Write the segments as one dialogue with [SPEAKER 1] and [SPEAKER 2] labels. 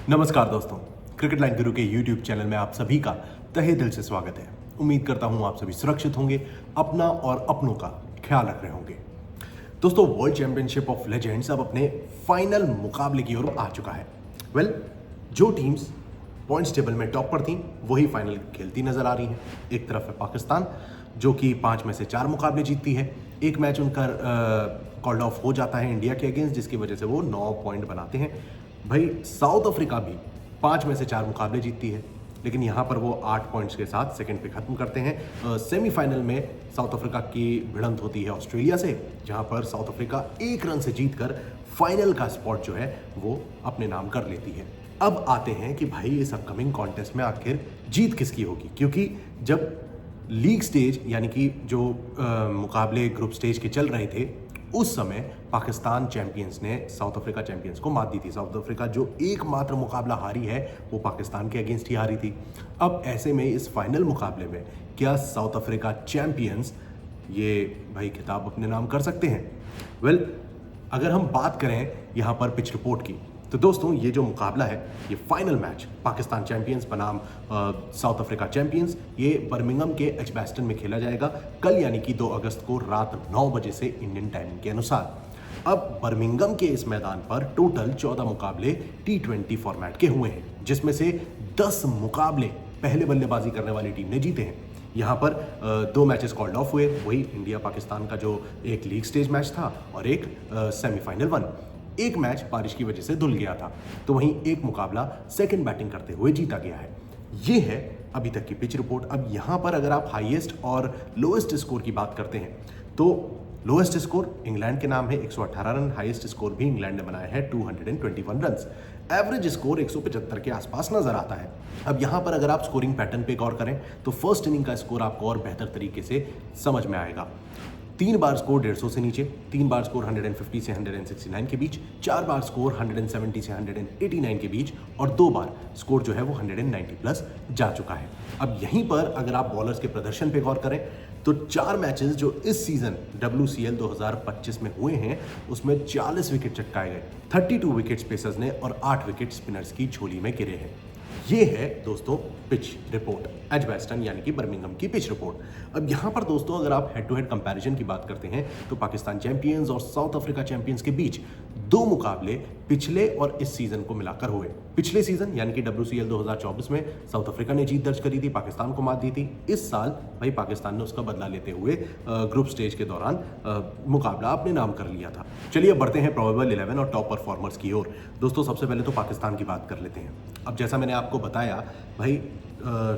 [SPEAKER 1] नमस्कार दोस्तों, cricket line गुरु के यूट्यूब चैनल में आप सभी का तहे दिल से स्वागत है। उम्मीद करता हूं आप सभी सुरक्षित होंगे, अपना और अपनों का ख्याल रख रहे होंगे। दोस्तों, वर्ल्ड चैंपियनशिप ऑफ लेजेंड्स अब अपने फाइनल मुकाबले की ओर आ चुका है। जो टीम्स पॉइंट्स टेबल में टॉप पर थी वही फाइनल खेलती नजर आ रही हैं। एक तरफ है पाकिस्तान, जो कि 5 में से 4 मुकाबले जीतती है। एक मैच उनका कॉल्ड ऑफ हो जाता है इंडिया के अगेंस्ट, जिसकी वजह से वो 9 पॉइंट बनाते हैं। भाई, साउथ अफ्रीका भी 5 में से 4 मुकाबले जीतती है, लेकिन यहाँ पर वो 8 पॉइंट्स के साथ सेकंड पे खत्म करते हैं। सेमीफाइनल में साउथ अफ्रीका की भिड़ंत होती है ऑस्ट्रेलिया से, जहाँ पर साउथ अफ्रीका 1 रन से जीतकर फाइनल का स्पॉट जो है वो अपने नाम कर लेती है। अब आते हैं कि भाई इस अपकमिंग कॉन्टेस्ट में आखिर जीत किसकी होगी, क्योंकि जब लीग स्टेज यानी कि जो मुकाबले ग्रुप स्टेज के चल रहे थे, उस समय पाकिस्तान चैंपियंस ने साउथ अफ्रीका चैंपियंस को मात दी थी। साउथ अफ्रीका जो एकमात्र मुकाबला हारी है वो पाकिस्तान के अगेंस्ट ही हारी थी। अब ऐसे में इस फाइनल मुकाबले में क्या साउथ अफ्रीका चैंपियंस ये भाई खिताब अपने नाम कर सकते हैं? अगर हम बात करें यहाँ पर पिच रिपोर्ट की, तो दोस्तों ये जो मुकाबला है, ये फाइनल मैच पाकिस्तान चैंपियंस बनाम साउथ अफ्रीका चैंपियंस, ये बर्मिंघम के एजबैस्टन में खेला जाएगा कल, यानी कि 2 अगस्त को रात 9 बजे से इंडियन टाइमिंग के अनुसार। अब बर्मिंघम के इस मैदान पर टोटल 14 मुकाबले T20 फॉर्मेट के हुए हैं, जिसमें से 10 मुकाबले पहले बल्लेबाजी करने वाली टीम ने जीते हैं। यहाँ पर 2 मैचेस कॉल्ड ऑफ हुए, वही इंडिया पाकिस्तान का जो एक लीग स्टेज मैच था और एक सेमीफाइनल 1। एक मैच बारिश की वजह से धुल गया था, तो वहीं एक मुकाबला सेकंड बैटिंग करते हुए जीता गया है। ये है अभी तक की पिच रिपोर्ट। अब यहाँ पर अगर आप हाईएस्ट और लोएस्ट स्कोर की बात करते हैं, तो लोएस्ट स्कोर इंग्लैंड के नाम है 118 रन, हाईएस्ट स्कोर भी इंग्लैंड ने बनाया है 221 रन। एवरेज स्कोर 175 के आसपास नजर आता है। अब यहाँ पर अगर आप स्कोरिंग पैटर्न पे गौर करें, तो फर्स्ट इनिंग का स्कोर आपको और बेहतर तरीके से समझ में आएगा। 3 बार स्कोर 150 से नीचे, 3 बार स्कोर 150 से 169 के बीच, 4 बार स्कोर 170 से 189 के बीच, और 2 बार स्कोर जो है वो 190 प्लस जा चुका है। अब यहीं पर अगर आप बॉलर्स के प्रदर्शन पे गौर करें, तो 4 मैचेस जो इस सीजन WCL 2025 में हुए हैं, उसमें 40 विकेट चटकाए गए, 32 विकेट पेसर्स ने और 8 विकेट स्पिनर्स की झोली में गिरे हैं। ये है दोस्तों पिच रिपोर्ट, एजबैस्टन यानी कि बर्मिंघम की पिच रिपोर्ट। अब यहाँ पर दोस्तों अगर आप हेड टू हेड कंपैरिजन की बात करते हैं, तो पाकिस्तान चैंपियंस और साउथ अफ्रीका चैंपियंस के बीच 2 मुकाबले पिछले और इस सीजन को मिलाकर हुए। पिछले सीजन यानी कि WCL 2024 में साउथ अफ्रीका ने जीत दर्ज करी थी, पाकिस्तान को मात दी थी। इस साल भाई पाकिस्तान ने उसका बदला लेते हुए ग्रुप स्टेज के दौरान मुकाबला अपने नाम कर लिया था। चलिए बढ़ते हैं प्रोबेबल 11 और टॉप परफॉर्मर्स की ओर। दोस्तों सबसे पहले तो पाकिस्तान की बात कर लेते हैं। अब जैसा मैंने आपको बताया भाई,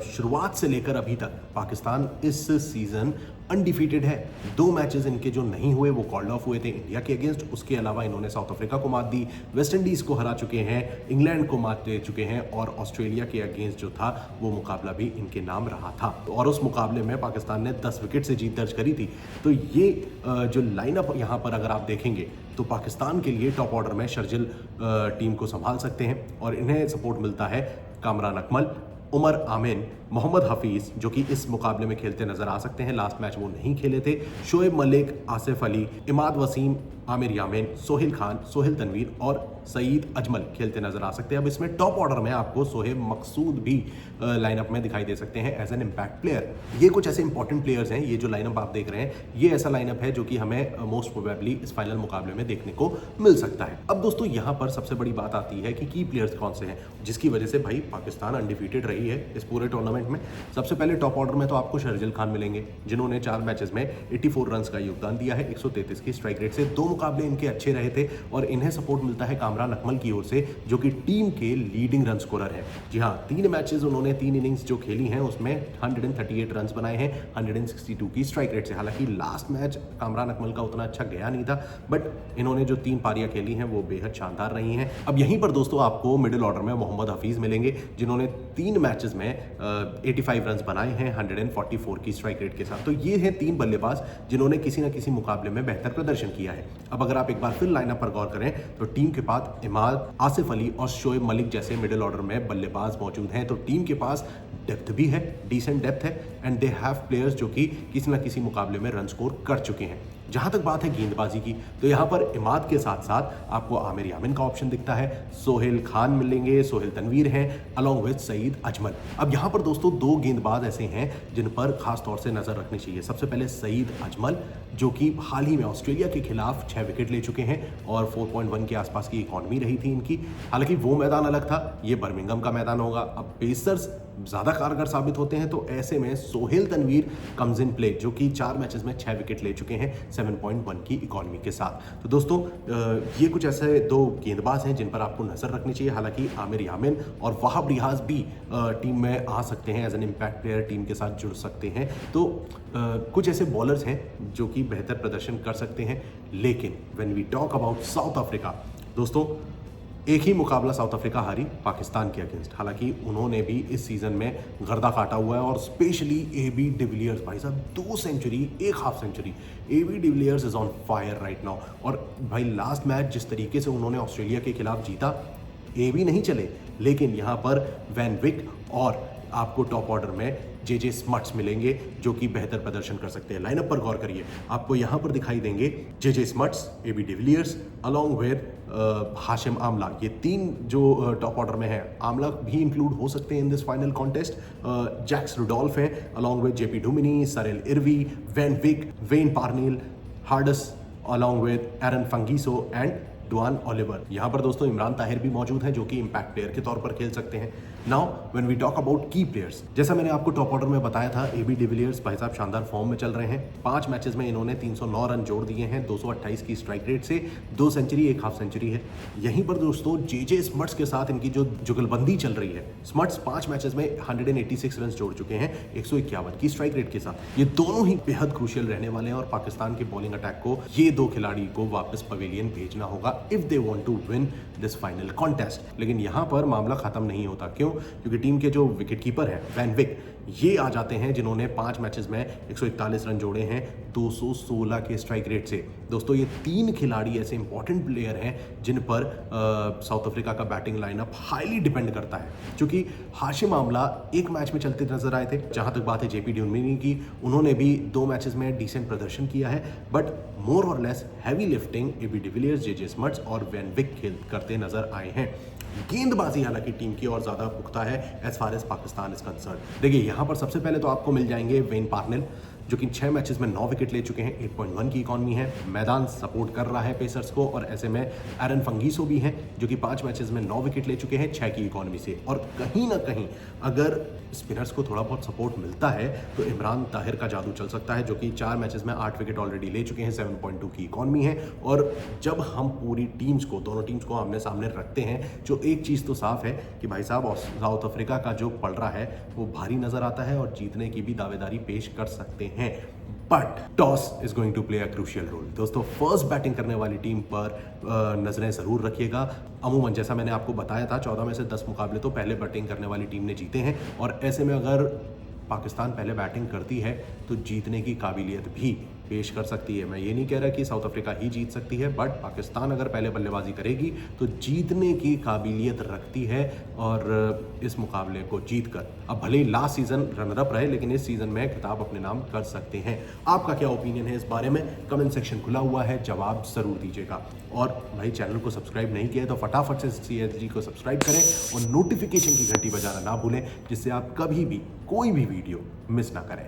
[SPEAKER 1] शुरुआत से लेकर अभी तक पाकिस्तान इस सीजन अनडिफीटेड है। 2 मैचेस इनके जो नहीं हुए वो कॉल्ड ऑफ हुए थे इंडिया के अगेंस्ट, उसके अलावा इन्होंने साउथ अफ्रीका को मात दी, वेस्ट इंडीज को हरा चुके हैं, इंग्लैंड को मात दे चुके हैं, और ऑस्ट्रेलिया के अगेंस्ट जो था वो मुकाबला भी इनके नाम रहा था, और उस मुकाबले में पाकिस्तान ने 10 विकेट से जीत दर्ज करी थी। तो ये जो लाइनअप यहाँ पर अगर आप देखेंगे, तो पाकिस्तान के लिए टॉप ऑर्डर में शर्जिल टीम को संभाल सकते हैं, और इन्हें सपोर्ट मिलता है कामरान अकमल, उमर आमिन, मोहम्मद हफीज़, जो कि इस मुकाबले में खेलते नजर आ सकते हैं। लास्ट मैच वो नहीं खेले थे। शोएब मलिक, आसिफ अली, इमाद वसीम, आमिर यामिन, सोहेल खान, सोहेल तनवीर और सईद अजमल खेलते नजर आ सकते हैं। अब इसमें टॉप ऑर्डर में आपको सोहेब मकसूद भी लाइनअप में दिखाई दे सकते हैं एज एन इम्पैक्ट प्लेयर। ये कुछ ऐसे इंपॉर्टेंट प्लेयर्स हैं। ये जो लाइनअप आप देख रहे हैं, ये ऐसा लाइनअप है जो कि हमें मोस्ट प्रोबेबली इस फाइनल मुकाबले में देखने को मिल सकता है। अब दोस्तों यहाँ पर सबसे बड़ी बात आती है कि की प्लेयर्स कौन से हैं, जिसकी वजह से भाई पाकिस्तान अनडिफीटेड रही है इस पूरे टूर्नामेंट में। सबसे पहले टॉप ऑर्डर में तो आपको शर्जिल खान मिलेंगे, जिन्होंने 4 मैचेस में 84 रन का योगदान दिया है, 133 की स्ट्राइक रेट से। 2 मुकाबले इनके अच्छे रहे थे, और इन्हें सपोर्ट मिलता है कामरान अकमल की ओर से, जो कि टीम के लीडिंग रन स्कोरर है। जी हाँ, 3 मैचेस उन्होंने 3 इनिंग्स जो खेली हैं उसमें 138 रन बनाए हैं, 162 की स्ट्राइक रेट से। हालांकि लास्ट मैच कामरान अकमल का उतना अच्छा गया नहीं था, बट इन्होंने जो 3 पारियां खेली हैं वो बेहद शानदार रही हैं। अब यहीं पर दोस्तों आपको मिडिल ऑर्डर में मोहम्मद हफीज़ मिलेंगे, जिन्होंने 3 मैचेस में 85 रन बनाए हैं 144 की स्ट्राइक रेट के साथ। तो ये हैं 3 बल्लेबाज जिन्होंने किसी न किसी मुकाबले में बेहतर प्रदर्शन किया है। अब अगर आप एक बार फिर लाइनअप पर गौर करें, तो टीम के पास इमाद, आसिफ अली और शोएब मलिक जैसे मिडिल ऑर्डर में बल्लेबाज मौजूद हैं। तो टीम के पास डेप्थ भी है, डिसेंट डेप्थ है, एंड दे हैव प्लेयर्स जो कि किसी न किसी मुकाबले में रन स्कोर कर चुके हैं। जहां तक बात है गेंदबाजी की, तो यहां पर इमाद के साथ साथ आपको आमिर यामिन का ऑप्शन दिखता है, सोहेल खान मिलेंगे, सोहेल तनवीर हैं, अलॉन्ग विद सईद अजमल। अब यहां पर दोस्तों दो गेंदबाज ऐसे हैं जिन पर खास तौर से नजर रखनी चाहिए। सबसे पहले सईद अजमल, जो कि हाल ही में ऑस्ट्रेलिया के खिलाफ 6 विकेट ले चुके हैं और 4.1 के आसपास की इकॉनमी रही थी इनकी। हालांकि वो मैदान अलग था, ये बर्मिंघम का मैदान होगा। अब पेसर्स ज़्यादा कारगर साबित होते हैं, तो ऐसे में Sohail Tanvir comes in play, जो कि 4 मैचेस में 6 विकेट ले चुके हैं 7.1 की इकॉनमी के साथ। तो दोस्तों ये कुछ ऐसे दो गेंदबाज हैं जिन पर आपको नज़र रखनी चाहिए। हालांकि आमिर यामिन और वहाब रियाज भी टीम में आ सकते हैं, as an impact player team के साथ जुड़ सकते हैं। तो कुछ ऐसे बॉलर्स हैं जो कि बेहतर प्रदर्शन कर सकते हैं। लेकिन when we talk about South Africa, दोस्तों एक ही मुकाबला साउथ अफ्रीका हारी पाकिस्तान के अगेंस्ट। हालांकि उन्होंने भी इस सीजन में गर्दा काटा हुआ है, और स्पेशली AB डिविलियर्स, भाई साहब 2 century, 1 half century. AB de Villiers is on fire right now. और भाई लास्ट मैच जिस तरीके से उन्होंने ऑस्ट्रेलिया के खिलाफ जीता, AB नहीं चले, लेकिन यहाँ पर वैन विक और आपको टॉप ऑर्डर में JJ स्मट्स मिलेंगे, जो कि बेहतर प्रदर्शन कर सकते हैं। लाइनअप पर गौर करिए, आपको यहाँ पर दिखाई देंगे JJ smuts, AB de Villiers along with Hashim Amla. ये 3 जो टॉप ऑर्डर में है, आमला भी इंक्लूड हो सकते हैं in this final contest. Jacques Rudolph है along with JP Duminy, Sarel Erwee, van Wyk, Wayne Parnell, Hardus along with Aaron Phangiso and Duanne Olivier. यहाँ पर दोस्तों इमरान ताहिर भी मौजूद हैं, जो कि इम्पैक्ट प्लेयर के तौर पर खेल सकते हैं। Now when we talk about key players, जैसा मैंने आपको टॉप ऑर्डर में बताया था, AB डिविलियर्स भाई साहब शानदार फॉर्म में चल रहे हैं। 5 मैचेस में इन्होंने 309 रन जोड़ दिए हैं 228 की स्ट्राइक रेट से, 2 सेंचुरी 1 हाफ सेंचुरी है। यहीं पर दोस्तों JJ स्मट्स के साथ इनकी जो जुगलबंदी चल रही है, स्मट्स 5 मैचेस में 186 रन जोड़ चुके हैं 151 की स्ट्राइक रेट के साथ। ये दोनों ही बेहद क्रूशियल रहने वाले हैं, और पाकिस्तान के बॉलिंग अटैक को ये 2 खिलाड़ी को वापस पवेलियन भेजना होगा if they want to win this final contest. लेकिन यहाँ पर मामला खत्म नहीं होता। क्यों? क्योंकि टीम के जो विकेट कीपर है वैन विक, ये आ जाते हैं जिन्होंने 5 मैचेस में 141 रन जोड़े हैं 216 के स्ट्राइक रेट से। दोस्तों ये 3 खिलाड़ी ऐसे इंपॉर्टेंट प्लेयर हैं जिन पर साउथ अफ्रीका का बैटिंग लाइनअप हाईली डिपेंड करता है। क्योंकि हाशिम आमला एक मैच में चलते नजर आए थे। जहां तक बात है JP डुमिनी की, उन्होंने भी 2 मैचेस में डिसेंट प्रदर्शन किया है, बट मोर और less heavy lifting AB de Villiers, JJ smuts और वैन विक करते नजर आए हैं। गेंदबाजी हालांकि टीम की और ज्यादा पुख्ता है as far as Pakistan is concerned. देखिए यहाँ पर सबसे पहले तो आपको मिल जाएंगे वेन पार्नेल, जो कि 6 मैचेस में 9 विकेट ले चुके हैं, 8.1 की इकॉनमी है। मैदान सपोर्ट कर रहा है पेसर्स को, और ऐसे में एरन फंगीसो भी हैं जो कि 5 मैचेस में 9 विकेट ले चुके हैं 6 की इकॉनमी से। और कहीं ना कहीं अगर स्पिनर्स को थोड़ा बहुत सपोर्ट मिलता है तो इमरान ताहिर का जादू चल सकता है, जो कि 4 मैचेस में 8 विकेट ऑलरेडी ले चुके हैं, 7.2 की इकॉनमी है। और जब हम पूरी टीम्स को, दोनों टीम्स को आमने सामने रखते हैं, जो एक चीज़ तो साफ है कि भाई साहब साउथ अफ्रीका का जो पल रहा है वो भारी नजर आता है, और जीतने की भी दावेदारी पेश कर सकते हैं। But toss is going to play a crucial role. दोस्तों फर्स्ट बैटिंग करने वाली टीम पर नजरें जरूर रखिएगा। अमूमन जैसा मैंने आपको बताया था, 14 में से 10 मुकाबले तो पहले बैटिंग करने वाली टीम ने जीते हैं, और ऐसे में अगर पाकिस्तान पहले बैटिंग करती है तो जीतने की काबिलियत भी पेश कर सकती है। मैं ये नहीं कह रहा कि साउथ अफ्रीका ही जीत सकती है, बट पाकिस्तान अगर पहले बल्लेबाजी करेगी तो जीतने की काबिलियत रखती है, और इस मुकाबले को जीतकर अब भले ही लास्ट सीजन रनर अप रहे, लेकिन इस सीजन में खिताब अपने नाम कर सकते हैं। आपका क्या ओपिनियन है इस बारे में? कमेंट सेक्शन खुला हुआ है, जवाब जरूर दीजिएगा। और भाई चैनल को सब्सक्राइब नहीं किया है तो फटाफट से CSG को सब्सक्राइब करें और नोटिफिकेशन की घंटी बजाना ना भूलें, जिससे आप कभी भी कोई भी वीडियो मिस ना करें।